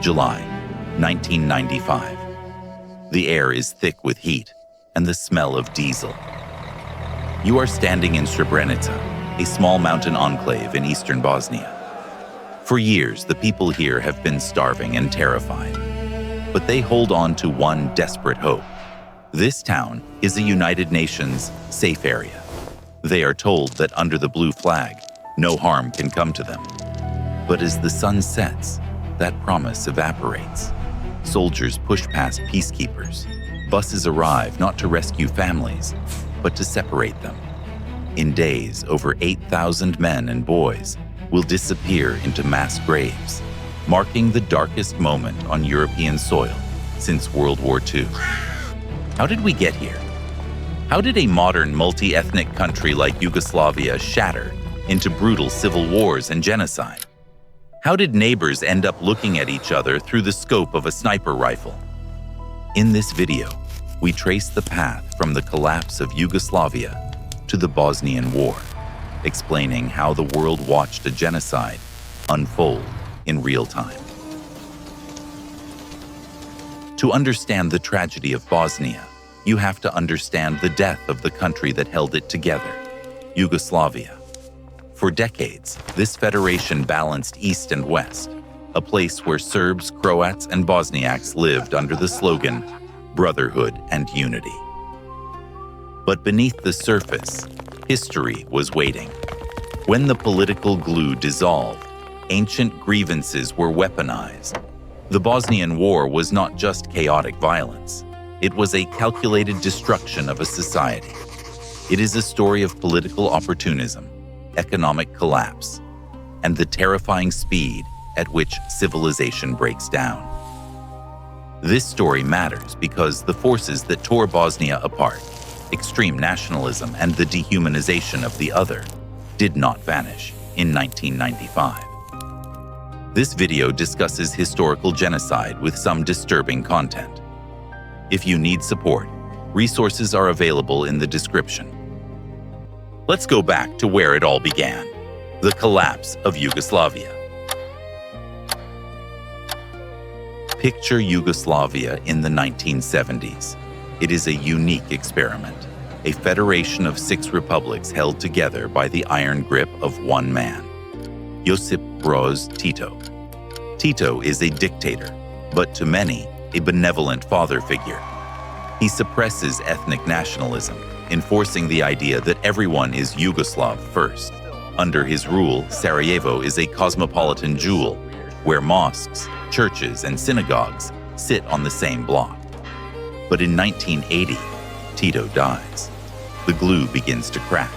July, 1995. The air is thick with heat and the smell of diesel. You are standing in Srebrenica, a small mountain enclave in eastern Bosnia. For years, the people here have been starving and terrified. But they hold on to one desperate hope. This town is a United Nations safe area. They are told that under the blue flag, no harm can come to them. But as the sun sets, that promise evaporates. Soldiers push past peacekeepers. Buses arrive not to rescue families, but to separate them. In days, over 8,000 men and boys will disappear into mass graves, marking the darkest moment on European soil since World War II. How did we get here? How did a modern multi-ethnic country like Yugoslavia shatter into brutal civil wars and genocide? How did neighbors end up looking at each other through the scope of a sniper rifle? In this video, we trace the path from the collapse of Yugoslavia to the Bosnian War, explaining how the world watched a genocide unfold in real time. To understand the tragedy of Bosnia, you have to understand the death of the country that held it together, Yugoslavia. For decades, this federation balanced East and West, a place where Serbs, Croats, and Bosniaks lived under the slogan, Brotherhood and Unity. But beneath the surface, history was waiting. When the political glue dissolved, ancient grievances were weaponized. The Bosnian War was not just chaotic violence. It was a calculated destruction of a society. It is a story of political opportunism, economic collapse, and the terrifying speed at which civilization breaks down. This story matters because the forces that tore Bosnia apart, extreme nationalism and the dehumanization of the other, did not vanish in 1995. This video discusses historical genocide with some disturbing content. If you need support, resources are available in the description. Let's go back to where it all began, the collapse of Yugoslavia. Picture Yugoslavia in the 1970s. It is a unique experiment, a federation of 6 republics held together by the iron grip of one man, Josip Broz Tito. Tito is a dictator, but to many, a benevolent father figure. He suppresses ethnic nationalism, enforcing the idea that everyone is Yugoslav first. Under his rule, Sarajevo is a cosmopolitan jewel, where mosques, churches, and synagogues sit on the same block. But in 1980, Tito dies. The glue begins to crack.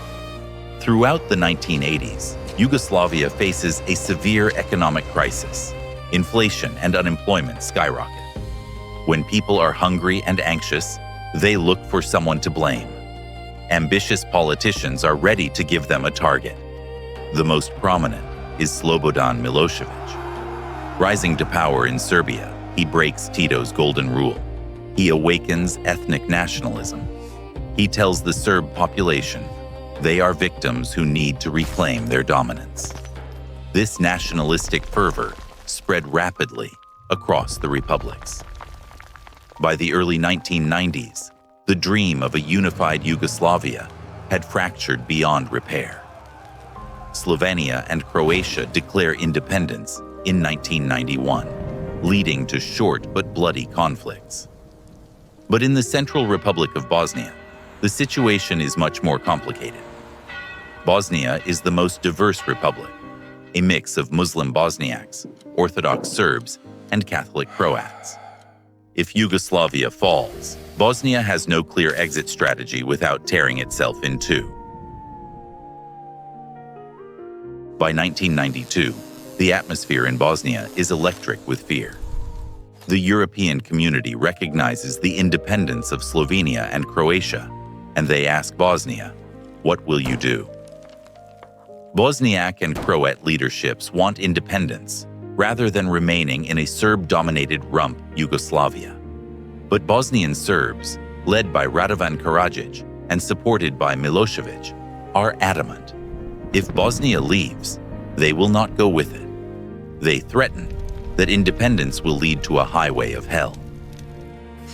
Throughout the 1980s, Yugoslavia faces a severe economic crisis. Inflation and unemployment skyrocket. When people are hungry and anxious, they look for someone to blame. Ambitious politicians are ready to give them a target. The most prominent is Slobodan Milošević. Rising to power in Serbia, he breaks Tito's golden rule. He awakens ethnic nationalism. He tells the Serb population they are victims who need to reclaim their dominance. This nationalistic fervor spread rapidly across the republics. By the early 1990s, the dream of a unified Yugoslavia had fractured beyond repair. Slovenia and Croatia declare independence in 1991, leading to short but bloody conflicts. But in the Central Republic of Bosnia, the situation is much more complicated. Bosnia is the most diverse republic, a mix of Muslim Bosniaks, Orthodox Serbs, and Catholic Croats. If Yugoslavia falls, Bosnia has no clear exit strategy without tearing itself in two. By 1992, the atmosphere in Bosnia is electric with fear. The European community recognizes the independence of Slovenia and Croatia, and they ask Bosnia, "What will you do?" Bosniak and Croat leaderships want independence rather than remaining in a Serb-dominated rump Yugoslavia. But Bosnian Serbs, led by Radovan Karadzic and supported by Milošević, are adamant. If Bosnia leaves, they will not go with it. They threaten, that independence will lead to a highway of hell.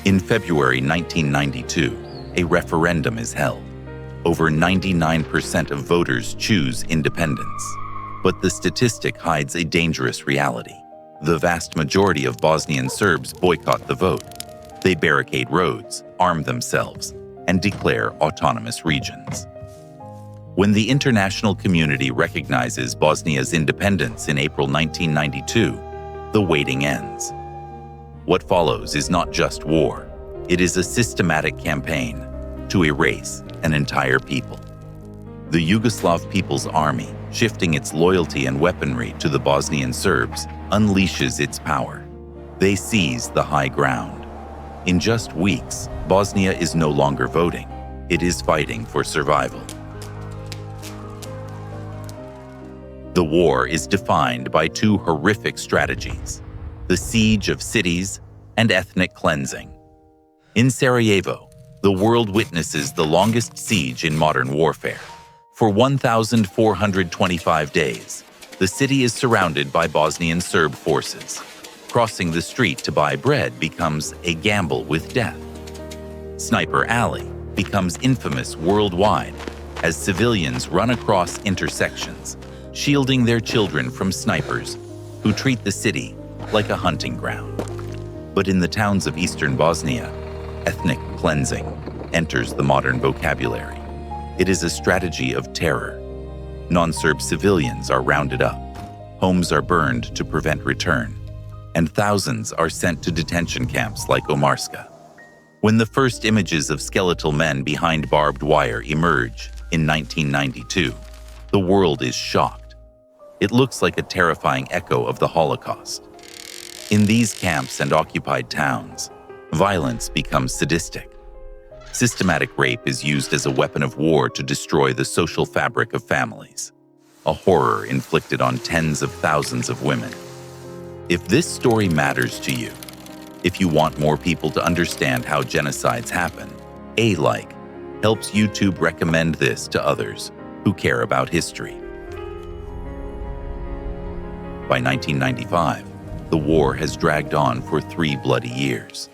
In February 1992, a referendum is held. Over 99% of voters choose independence. But the statistic hides a dangerous reality. The vast majority of Bosnian Serbs boycott the vote. They barricade roads, arm themselves, and declare autonomous regions. When the international community recognizes Bosnia's independence in April 1992, the waiting ends. What follows is not just war. It is a systematic campaign to erase an entire people. The Yugoslav People's Army, shifting its loyalty and weaponry to the Bosnian Serbs, unleashes its power. They seize the high ground. In just weeks, Bosnia is no longer voting. It is fighting for survival. The war is defined by two horrific strategies: the siege of cities and ethnic cleansing. In Sarajevo, the world witnesses the longest siege in modern warfare. For 1,425 days, the city is surrounded by Bosnian Serb forces. Crossing the street to buy bread becomes a gamble with death. Sniper Alley becomes infamous worldwide as civilians run across intersections, shielding their children from snipers who treat the city like a hunting ground. But in the towns of eastern Bosnia, ethnic cleansing enters the modern vocabulary. It is a strategy of terror. Non-Serb civilians are rounded up, homes are burned to prevent return, and thousands are sent to detention camps like Omarska. When the first images of skeletal men behind barbed wire emerge in 1992, the world is shocked. It looks like a terrifying echo of the Holocaust. In these camps and occupied towns, violence becomes sadistic. Systematic rape is used as a weapon of war to destroy the social fabric of families, a horror inflicted on tens of thousands of women. If this story matters to you, if you want more people to understand how genocides happen, a like helps YouTube recommend this to others who care about history. By 1995, the war has dragged on for 3 bloody years.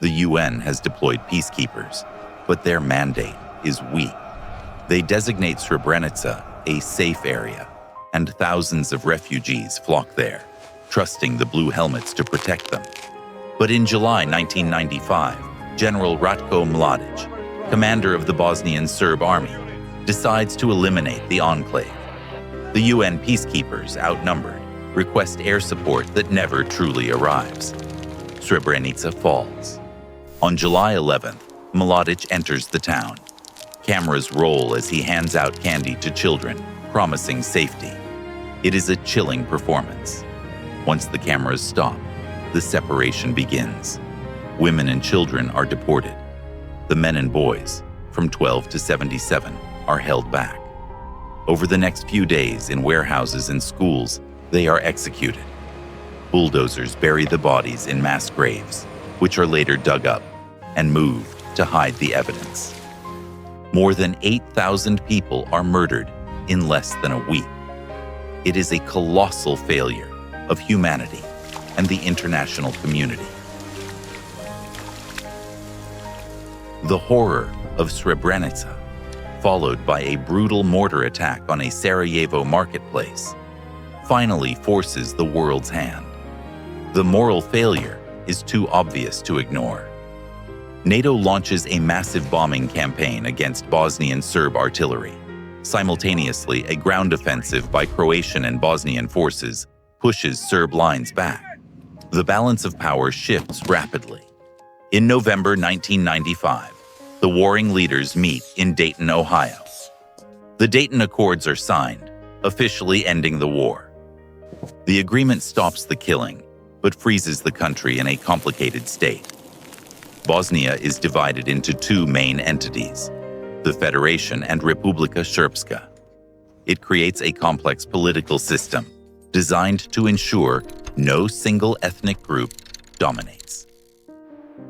The UN has deployed peacekeepers, but their mandate is weak. They designate Srebrenica a safe area, and thousands of refugees flock there, trusting the Blue Helmets to protect them. But in July 1995, General Ratko Mladić, commander of the Bosnian Serb army, decides to eliminate the enclave. The UN peacekeepers, outnumbered, request air support that never truly arrives. Srebrenica falls. On July 11th, Milošević enters the town. Cameras roll as he hands out candy to children, promising safety. It is a chilling performance. Once the cameras stop, the separation begins. Women and children are deported. The men and boys, from 12 to 77, are held back. Over the next few days, in warehouses and schools, they are executed. Bulldozers bury the bodies in mass graves, which are later dug up and moved to hide the evidence. More than 8,000 people are murdered in less than a week. It is a colossal failure of humanity and the international community. The horror of Srebrenica, followed by a brutal mortar attack on a Sarajevo marketplace, finally forces the world's hand. The moral failure is too obvious to ignore. NATO launches a massive bombing campaign against Bosnian Serb artillery. Simultaneously, a ground offensive by Croatian and Bosnian forces pushes Serb lines back. The balance of power shifts rapidly. In November 1995, the warring leaders meet in Dayton, Ohio. The Dayton Accords are signed, officially ending the war. The agreement stops the killing, but freezes the country in a complicated state. Bosnia is divided into 2 main entities, the Federation and Republika Srpska. It creates a complex political system designed to ensure no single ethnic group dominates.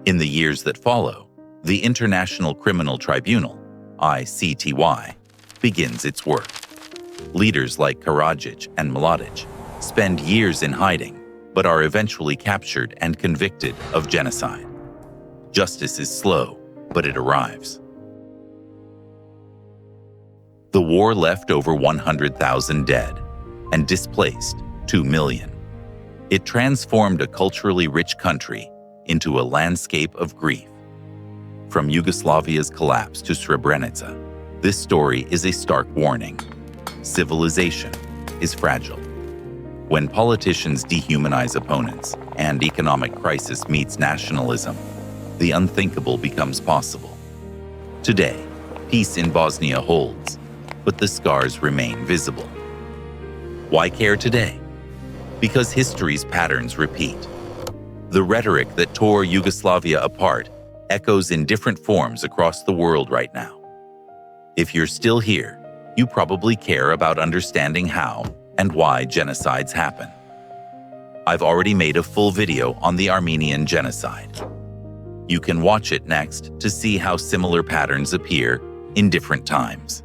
In the years that follow, the International Criminal Tribunal, ICTY, begins its work. Leaders like Karadzic and Mladić spend years in hiding, but are eventually captured and convicted of genocide. Justice is slow, but it arrives. The war left over 100,000 dead and displaced 2 million. It transformed a culturally rich country into a landscape of grief. From Yugoslavia's collapse to Srebrenica, this story is a stark warning. Civilization is fragile. When politicians dehumanize opponents and economic crisis meets nationalism, the unthinkable becomes possible. Today, peace in Bosnia holds, but the scars remain visible. Why care today? Because history's patterns repeat. The rhetoric that tore Yugoslavia apart echoes in different forms across the world right now. If you're still here, you probably care about understanding how and why genocides happen. I've already made a full video on the Armenian genocide. You can watch it next to see how similar patterns appear in different times.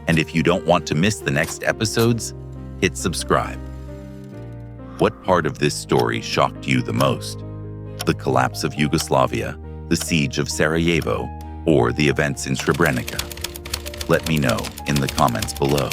And if you don't want to miss the next episodes, hit subscribe. What part of this story shocked you the most? The collapse of Yugoslavia, the siege of Sarajevo, or the events in Srebrenica? Let me know in the comments below.